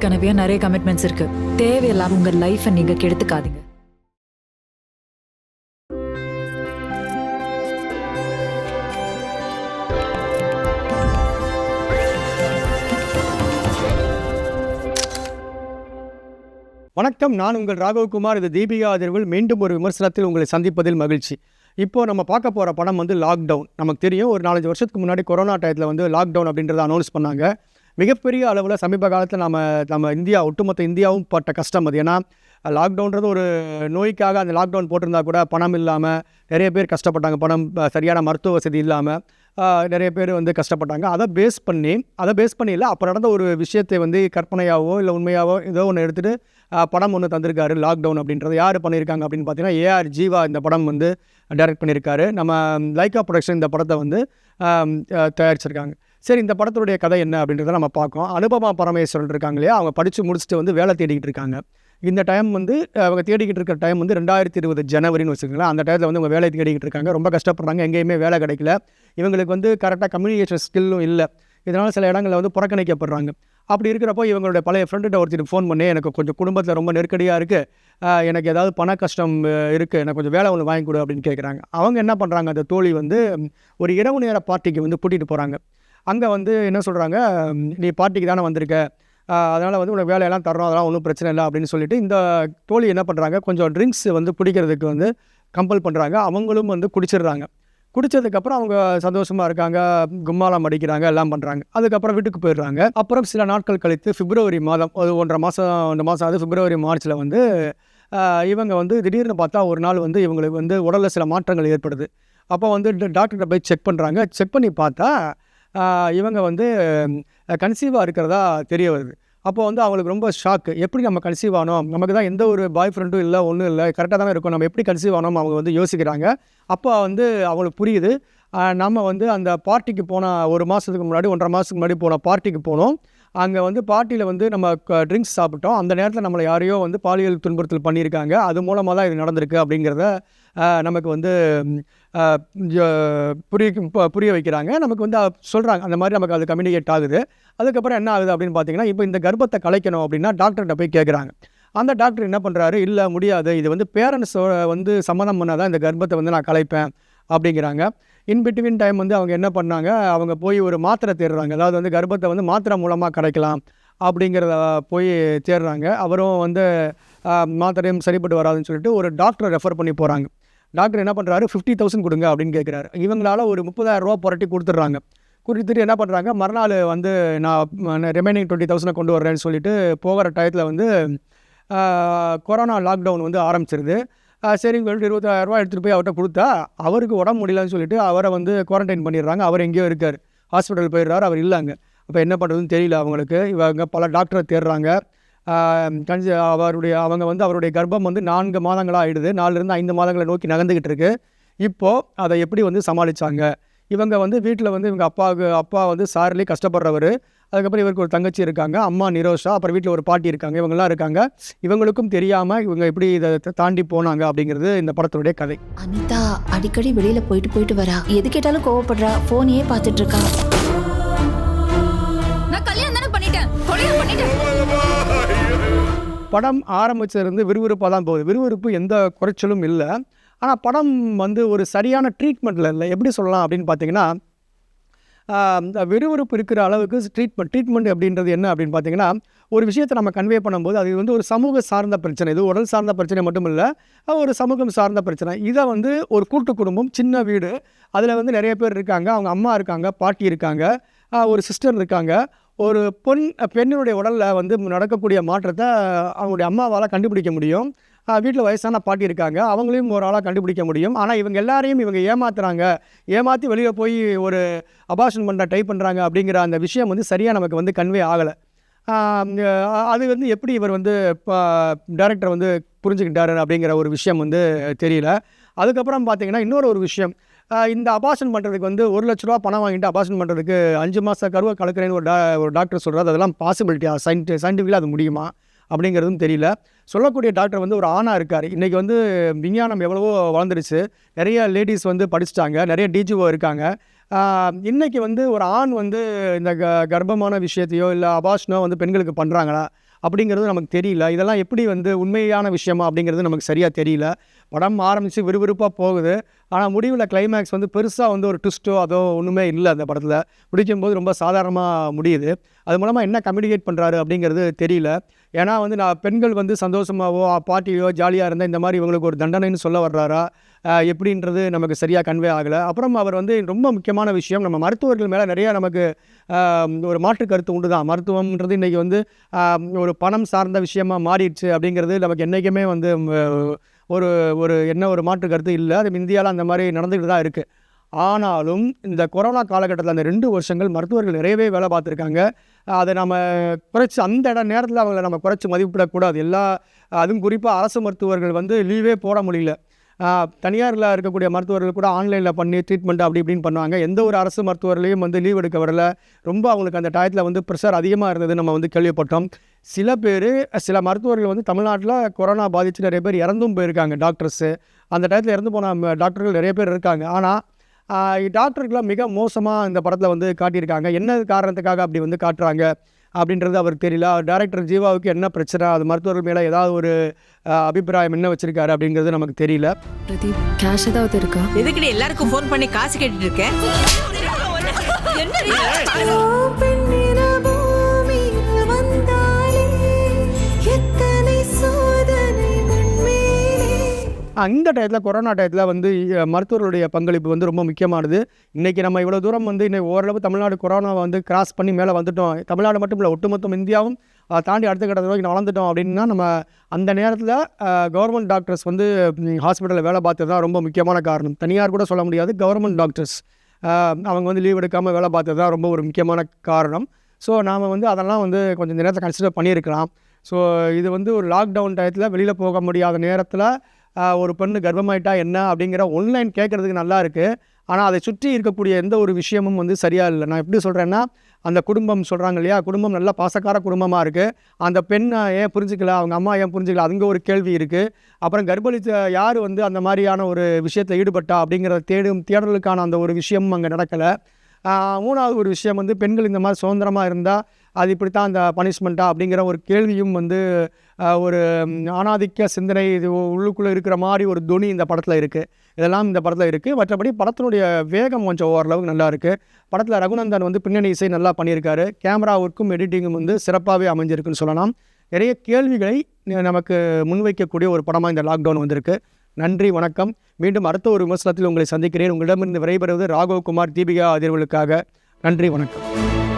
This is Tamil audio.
ஏற்கனவே நிறைய கமிட்மெண்ட்ஸ் இருக்கு. தேவையில்லாம உங்க லைஃபை நீங்க கெடுத்துக்காதீங்க. வணக்கம், நான் உங்கள் ராகவ்குமார். இது தீபிகா அதிர்வில் மீண்டும் ஒரு விமர்சனத்தில் உங்களை சந்திப்பதில் மகிழ்ச்சி. இப்போது நம்ம பார்க்க போகிற படம் வந்து லாக்டவுன். நமக்கு தெரியும், ஒரு 4-5 வருஷத்துக்கு முன்னாடி கொரோனா டயத்தில் வந்து லாக்டவுன் அப்படின்றத அனௌன்ஸ் பண்ணாங்க. மிகப்பெரிய அளவில் சமீப காலத்தில் நம்ம இந்தியா, ஒட்டுமொத்த இந்தியாவும் பட்ட கஷ்டம் அது. ஏன்னா லாக்டவுன்றது ஒரு நோய்க்காக அந்த லாக்டவுன் போட்டிருந்தா கூட பணம் இல்லாமல் நிறைய பேர் கஷ்டப்பட்டாங்க. பணம் சரியான மருத்துவ வசதி இல்லாமல் நிறைய பேர் வந்து கஷ்டப்பட்டாங்க. அதை பேஸ் பண்ணி இல்லை, அப்போ நடந்த ஒரு விஷயத்தை வந்து கற்பனையாவோ இல்லை உண்மையாவோ ஏதோ ஒன்று எடுத்துகிட்டு படம் ஒன்று தந்திருக்காரு லாக்டவுன் அப்படின்றது. யார் பண்ணியிருக்காங்க அப்படின்னு பார்த்தீங்கன்னா ஏஆர் ஜீவா இந்த படம் வந்து டைரக்ட் பண்ணியிருக்காரு. நம்ம லைக்கா ப்ரொடக்ஷன் இந்த படத்தை வந்து தயாரிச்சிருக்காங்க. சரி, இந்த படத்துடைய கதை என்ன அப்படின்றத நம்ம பார்க்கோம். அனுபமா பரமேஸ்வரன் இருக்காங்க இல்லையா, அவங்க படித்து முடிச்சுட்டு வந்து வேலை தேடிக்கிட்டு இருக்காங்க. இந்த டைம் வந்து அவங்க தேடிக்கிட்டு இருக்கிற டைம் வந்து 2020 ஜனவரின்னு வச்சுக்கோங்களேன். அந்த டைத்தில் வந்து அவங்க வேலை தேடிக்கிட்டு இருக்காங்க. ரொம்ப கஷ்டப்படுறாங்க, எங்கேயுமே வேலை கிடைக்கல. இவங்களுக்கு வந்து கரெக்டாக கம்யூனிகேஷன் ஸ்கில்லும் இல்லை. இதனால் சில இடங்களில் வந்து புறக்கணிக்கப்படுறாங்க. அப்படி இருக்கிறப்போ இவங்களுடைய பழைய ஃப்ரெண்டுகிட்ட ஒருத்தர் ஃபோன் பண்ணி, எனக்கு கொஞ்சம் குடும்பத்தில் ரொம்ப நெருக்கடியாக இருக்குது, எனக்கு ஏதாவது பண கஷ்டம் இருக்குது, எனக்கு கொஞ்சம் வேலை ஒன்று வாங்கி கொடு அப்படின்னு கேட்குறாங்க. அவங்க என்ன பண்ணுறாங்க, அந்த தோழி வந்து ஒரு இரவு நேர பார்ட்டிக்கு வந்து கூட்டிகிட்டு போகிறாங்க. அங்கே வந்து என்ன சொல்கிறாங்க, நீ பார்ட்டிக்கு தானே வந்திருக்க, அதனால் வந்து உனக்கு வேலையெல்லாம் தரோம், அதெல்லாம் ஒன்றும் பிரச்சனை இல்லை அப்படின்னு சொல்லிட்டு இந்த தோழி என்ன பண்ணுறாங்க, கொஞ்சம் ட்ரிங்க்ஸ் வந்து குடிக்கிறதுக்கு வந்து கம்பல் பண்ணுறாங்க. அவங்களும் வந்து குடிச்சிடுறாங்க. குடித்ததுக்கப்புறம் அவங்க சந்தோஷமாக இருக்காங்க, கும்மாலம் அடிக்கிறாங்க, எல்லாம் பண்ணுறாங்க. அதுக்கப்புறம் வீட்டுக்கு போயிடுறாங்க. அப்புறம் சில நாட்கள் கழித்து பிப்ரவரி மாதம், ஒரு 1.5 மாதம் ஆகுது, பிப்ரவரி மார்ச்சில் வந்து இவங்க வந்து திடீர்னு பார்த்தா ஒரு நாள் வந்து இவங்களுக்கு வந்து உடலில் சில மாற்றங்கள் ஏற்படுது. அப்போ வந்து டாக்டர்கிட்ட போய் செக் பண்ணுறாங்க. செக் பண்ணி பார்த்தா இவங்க வந்து கன்சீவாக இருக்கிறதா தெரிய வருது. அப்போ வந்து அவங்களுக்கு ரொம்ப ஷாக்கு. எப்படி நம்ம கன்சீவ் ஆனோம், நமக்கு தான் எந்த ஒரு பாய் ஃப்ரெண்டும் இல்லை, ஒன்றும் இல்லை, கரெக்டாக தானே இருக்கும், நம்ம எப்படி கன்சீவ் ஆனோம் அவங்க வந்து யோசிக்கிறாங்க. அப்போ வந்து அவங்களுக்கு புரியுது, நம்ம வந்து அந்த பார்ட்டிக்கு போன 1 மாதத்துக்கு முன்னாடி 1.5 மாதத்துக்கு முன்னாடி போன பார்ட்டிக்கு போனோம். அங்கே வந்து பார்ட்டியில் வந்து நம்ம ட்ரிங்க்ஸ் சாப்பிட்டோம். அந்த நேரத்தில் நம்மளை யாரையோ வந்து பாலியல் துன்புறுத்தல் பண்ணியிருக்காங்க. அது மூலமாக தான் இது நடந்திருக்கு அப்படிங்கிறத நமக்கு வந்து புரிய வைக்கிறாங்க. நமக்கு வந்து சொல்கிறாங்க. அந்த மாதிரி நமக்கு அது கம்யூனிகேட் ஆகுது. அதுக்கப்புறம் என்ன ஆகுது அப்படின்னு பார்த்தீங்கன்னா, இப்போ இந்த கர்ப்பத்தை கலைக்கணும் அப்படின்னா டாக்டர்கிட்ட போய் கேட்குறாங்க. அந்த டாக்டர் என்ன பண்ணுறாரு, இல்லை முடியாது, இது வந்து பேரண்ட்ஸோட வந்து சம்மதம் பண்ணால் தான் இந்த கர்ப்பத்தை வந்து நான் கலைப்பேன் அப்படிங்கிறாங்க. இன்பிட்வீன் டைம் வந்து அவங்க என்ன பண்ணாங்க, அவங்க போய் ஒரு மாத்திரை தேடுறாங்க. அதாவது வந்து கர்ப்பத்தை வந்து மாத்திரை மூலமாக கரைக்கலாம் அப்படிங்கிறத போய் தேடுறாங்க. அவரும் வந்து மாத்திரையும் சரிப்பட்டு வராதுன்னு சொல்லிட்டு ஒரு டாக்டரை ரெஃபர் பண்ணி போகிறாங்க. டாக்டர் என்ன பண்ணுறாரு, 50,000 கொடுங்க அப்படின்னு கேட்குறாரு. இவங்களால் ஒரு 30,000 புரட்டி கொடுத்துட்றாங்க. கொடுத்துட்டு என்ன பண்ணுறாங்க, மறுநாள் வந்து நான் ரிமைனிங் 20,000 கொண்டு வர்றேன்னு சொல்லிட்டு போகிற டயத்தில் வந்து கொரோனா லாக்டவுன் வந்து ஆரம்பிச்சிருது. சரின்னு சொல்லிட்டு 20,000 எடுத்துகிட்டு போய் அவர்கிட்ட கொடுத்தா அவருக்கு உடம்பு முடியலன்னு சொல்லிட்டு அவரை வந்து குவாரண்டைன் பண்ணிடுறாங்க. அவர் எங்கேயோ இருக்கார், ஹாஸ்பிட்டல் போயிடுறாரு, அவர் இல்லைங்க. அப்போ என்ன பண்ணுறதுன்னு தெரியல அவங்களுக்கு. இவங்க பல டாக்டரை தேடுறாங்க. அவருடைய கர்ப்பம் வந்து 4 மாதங்களாக ஆகிடுது. 4லிருந்து 5 மாதங்களை நோக்கி நகர்ந்துக்கிட்டு இருக்கு. இப்போது அதை எப்படி வந்து சமாளித்தாங்க, இவங்க வந்து வீட்டில் வந்து இவங்க அப்பா வந்து சார்லி கஷ்டப்படுறவர். அதுக்கப்புறம் இவருக்கு ஒரு தங்கச்சி இருக்காங்க, அம்மா நிரோஷா, அப்புறம் வீட்டில் ஒரு பாட்டி இருக்காங்க, இவங்கெல்லாம் இருக்காங்க. இவங்களுக்கும் தெரியாமல் இவங்க எப்படி இதை தாண்டி போனாங்க அப்படிங்கிறது இந்த படத்துடைய கதை. அனிதா அடிக்கடி வெளியில் போயிட்டு வரா, எது கேட்டாலும் கோவப்படுறா, ஃபோனையே பார்த்துட்டு இருக்கா. படம் ஆரம்பிச்சிருந்து விறுவிறுப்பாக தான் போகுது. விறுவிறுப்பு எந்த குறைச்சலும் இல்லை. ஆனால் படம் வந்து ஒரு சரியான ட்ரீட்மெண்ட்டில் இல்லை. எப்படி சொல்லலாம் அப்படின்னு பார்த்தீங்கன்னா, விறுவிறுப்பு இருக்கிற அளவுக்கு ட்ரீட்மெண்ட் அப்படின்றது என்ன அப்படின்னு பார்த்தீங்கன்னா, ஒரு விஷயத்தை நம்ம கன்வே பண்ணும்போது அது வந்து ஒரு சமூக சார்ந்த பிரச்சனை, இது உடல் சார்ந்த பிரச்சனை மட்டும் இல்லை, ஒரு சமூகம் சார்ந்த பிரச்சனை. இதை வந்து ஒரு கூட்டு குடும்பம், சின்ன வீடு, அதில் வந்து நிறைய பேர் இருக்காங்க. அவங்க அம்மா இருக்காங்க, பாட்டி இருக்காங்க, ஒரு சிஸ்டர் இருக்காங்க. ஒரு பெண்ணினுடைய உடலில் வந்து நடக்கக்கூடிய மாற்றத்தை அவங்களுடைய அம்மாவால் கண்டுபிடிக்க முடியும். வீட்டில் வயசான பாட்டி இருக்காங்க, அவங்களையும் ஒரு ஆளாக கண்டுபிடிக்க முடியும். ஆனால் இவங்க எல்லாரையும் இவங்க ஏமாற்றி வெளியில் போய் ஒரு அபார்ஷன் பண்ண ட்ரை பண்ணுறாங்க அப்படிங்கிற அந்த விஷயம் வந்து சரியாக நமக்கு வந்து கன்வே ஆகலை. அது வந்து எப்படி இவர் வந்து டைரக்டர் வந்து புரிஞ்சுக்கிட்டாரு அப்படிங்கிற ஒரு விஷயம் வந்து தெரியல. அதுக்கப்புறம் பார்த்தீங்கன்னா இன்னொரு ஒரு விஷயம், இந்த அபார்ஷன் பண்ணுறதுக்கு வந்து 1 லட்ச ரூபா பணம் வாங்கிட்டு அபார்ஷன் பண்ணுறதுக்கு 5 மாத கருவை கலக்கிறேன்னு ஒரு டாக்டர் சொல்கிறார். அதெல்லாம் பாசிபிலிட்டியா, சயின்டிஃபிக்கலாக அது முடியுமா அப்படிங்கிறதும் தெரியல. சொல்லக்கூடிய டாக்டர் வந்து ஒரு ஆணாக இருக்கார். இன்றைக்கி வந்து விஞ்ஞானம் எவ்வளவோ வளர்ந்துருச்சு, நிறைய லேடிஸ் வந்து படிச்சிட்டாங்க, நிறைய டிஜிஓ இருக்காங்க. இன்றைக்கி வந்து ஒரு ஆண் வந்து இந்த கர்ப்பமான விஷயத்தையோ இல்லை அபார்ஷனோ வந்து பெண்களுக்கு பண்ணுறாங்களா அப்படிங்கிறது நமக்கு தெரியல. இதெல்லாம் எப்படி வந்து உண்மையான விஷயமா அப்படிங்கிறது நமக்கு சரியாக தெரியல. படம் ஆரம்பித்து விறுவிறுப்பாக போகுது. ஆனால் முடிவில் கிளைமேக்ஸ் வந்து பெருசாக வந்து ஒரு ட்விஸ்ட்டோ அதோ ஒன்றுமே இல்லை. அந்த படத்தில் முடிக்கும்போது ரொம்ப சாதாரணமாக முடியுது. அது மூலமாக என்ன கம்யூனிகேட் பண்ணுறாரு அப்படிங்கிறது தெரியல. ஏன்னா வந்து பெண்கள் வந்து சந்தோஷமாகவோ பார்ட்டியோ ஜாலியாக இருந்தால் இந்த மாதிரி இவங்களுக்கு ஒரு தண்டனைன்னு சொல்ல வர்றாரா எப்படின்றது நமக்கு சரியாக கன்வே ஆகலை. அப்புறம் அவர் வந்து ரொம்ப முக்கியமான விஷயம், நம்ம மருத்துவர்கள் மேலே நிறையா நமக்கு ஒரு மாற்று கருத்து உண்டு தான். மருத்துவம்ன்றது இன்றைக்கி வந்து ஒரு பணம் சார்ந்த விஷயமாக மாறிடுச்சு அப்படிங்கிறது நமக்கு என்றைக்குமே வந்து ஒரு ஒரு ஒரு மாற்று கருத்து இல்லை. அது இந்தியாவில் அந்த மாதிரி நடந்துக்கிட்டு தான் இருக்குது. ஆனாலும் இந்த கொரோனா காலகட்டத்தில் அந்த 2 வருஷங்கள் மருத்துவர்கள் நிறையவே வேலை பார்த்துருக்காங்க. அதை நம்ம குறைச்சி அந்த நேரத்தில் அவங்கள நம்ம குறைச்சி மதிப்பிடக்கூடாது. அதுவும் குறிப்பாக அரசு மருத்துவர்கள் வந்து லீவே போட முடியல. தனியாரில் இருக்கக்கூடிய மருத்துவர்கள் கூட ஆன்லைனில் பண்ணி ட்ரீட்மெண்ட் அப்படி இப்படின்னு பண்ணுவாங்க. எந்த ஒரு அரசு மருத்துவர்களையும் வந்து லீவ் எடுக்க வரல. ரொம்ப அவங்களுக்கு அந்த டயத்தில் வந்து ப்ரெஷர் அதிகமாக இருந்தது நம்ம வந்து கேள்விப்பட்டோம். சில மருத்துவர்கள் வந்து தமிழ்நாட்டில் கொரோனா பாதித்து நிறைய பேர் இறந்தும் போயிருக்காங்க. டாக்டர்ஸு அந்த டயத்தில் இறந்து போன டாக்டர்கள் நிறைய பேர் இருக்காங்க. ஆனால் டாக்டர்கள்லாம் மிக மோசமாக இந்த படத்தில் வந்து காட்டியிருக்காங்க. என்ன காரணத்துக்காக அப்படி வந்து காட்டுறாங்க அப்படின்றது அவருக்கு தெரியல. டைரக்டர் ஜீவாவுக்கு என்ன பிரச்சனை, அது மருத்துவர்கள் மேலே ஏதாவது ஒரு அபிப்பிராயம் என்ன வச்சுருக்காரு அப்படிங்கிறது நமக்கு தெரியல. பிரதீப், கேஷ் ஏதாவது இருக்கா? எதுக்கு எல்லாருக்கும் ஃபோன் பண்ணி காசு கேட்டுட்டு இருக்கேன்? இந்த டயத்தில் கொரோனா டயத்தில் வந்து மருத்துவர்களுடைய பங்களிப்பு வந்து ரொம்ப முக்கியமானது. இன்றைக்கி நம்ம இவ்வளோ தூரம் வந்து இன்னைக்கு ஓரளவு தமிழ்நாடு கொரோனாவை வந்து கிராஸ் பண்ணி மேலே வந்துட்டோம். தமிழ்நாடு மட்டும் இல்லை, ஒட்டுமொத்தம் இந்தியாவும் தாண்டி அடுத்த கட்ட நோக்கி வளர்ந்துட்டோம். அப்படின்னா நம்ம அந்த நேரத்தில் கவர்மெண்ட் டாக்டர்ஸ் வந்து ஹாஸ்பிட்டலில் வேலை பார்த்தது தான் ரொம்ப முக்கியமான காரணம். தனியார் கூட சொல்ல முடியாது, கவர்மெண்ட் டாக்டர்ஸ் அவங்க வந்து லீவ் எடுக்காமல் வேலை பார்த்தது தான் ரொம்ப ஒரு முக்கியமான காரணம். ஸோ நாம் வந்து அதெல்லாம் வந்து கொஞ்சம் இந்த நேரத்தை கன்சிடர் பண்ணியிருக்கலாம். ஸோ இது வந்து ஒரு லாக்டவுன் டயத்தில் வெளியில் போக முடியாத நேரத்தில் ஒரு பெண்ணு கர்ப்பமாயிட்டா என்ன அப்படிங்கிற ஒன்லைன் கேட்குறதுக்கு நல்லா இருக்குது. ஆனால் அதை சுற்றி இருக்கக்கூடிய எந்த ஒரு விஷயமும் வந்து சரியாக இல்லை. நான் எப்படி சொல்கிறேன்னா, அந்த குடும்பம் சொல்கிறாங்க இல்லையா, குடும்பம் நல்ல பாசக்கார குடும்பமாக இருக்குது. அந்த பெண்ணை ஏன் புரிஞ்சிக்கல, அவங்க அம்மா ஏன் புரிஞ்சிக்கல, அதுங்க ஒரு கேள்வி இருக்குது. அப்புறம் கர்ப்பளித்த யார் வந்து அந்த மாதிரியான ஒரு விஷயத்தில் ஈடுபட்டா அப்படிங்கிற தேடலுக்கான அந்த ஒரு விஷயமும் அங்கே நடக்கலை. 3வது ஒரு விஷயம் வந்து பெண்கள் இந்த மாதிரி சுதந்திரமாக இருந்தால் அது இப்படித்தான் அந்த பனிஷ்மெண்ட்டா அப்படிங்கிற ஒரு கேள்வியும் வந்து ஒரு ஆணாதிக்க சிந்தனை இது உள்ளுக்குள்ளே இருக்கிற மாதிரி ஒரு துணி இந்த படத்தில் இருக்குது. இதெல்லாம் இந்த படத்தில் இருக்குது. மற்றபடி படத்தினுடைய வேகம் கொஞ்சம் ஓரளவுக்கு நல்லா இருக்குது. படத்தில் ரகுநந்தன் வந்து பின்னணி இசை நல்லா பண்ணியிருக்காரு. கேமராவுக்கும் எடிட்டிங்கும் வந்து சிறப்பாகவே அமைஞ்சிருக்குன்னு சொல்லலாம். நிறைய கேள்விகளை நமக்கு முன்வைக்கக்கூடிய ஒரு படமாக இந்த லாக்டவுன் வந்திருக்கு. நன்றி, வணக்கம். மீண்டும் அடுத்த ஒரு விமர்சனத்தில் உங்களை சந்திக்கிறேன். உங்களிடமிருந்து விடைபெறுவது ராகவ் குமார், தீபிகா அதிர்வுகளுக்காக. நன்றி, வணக்கம்.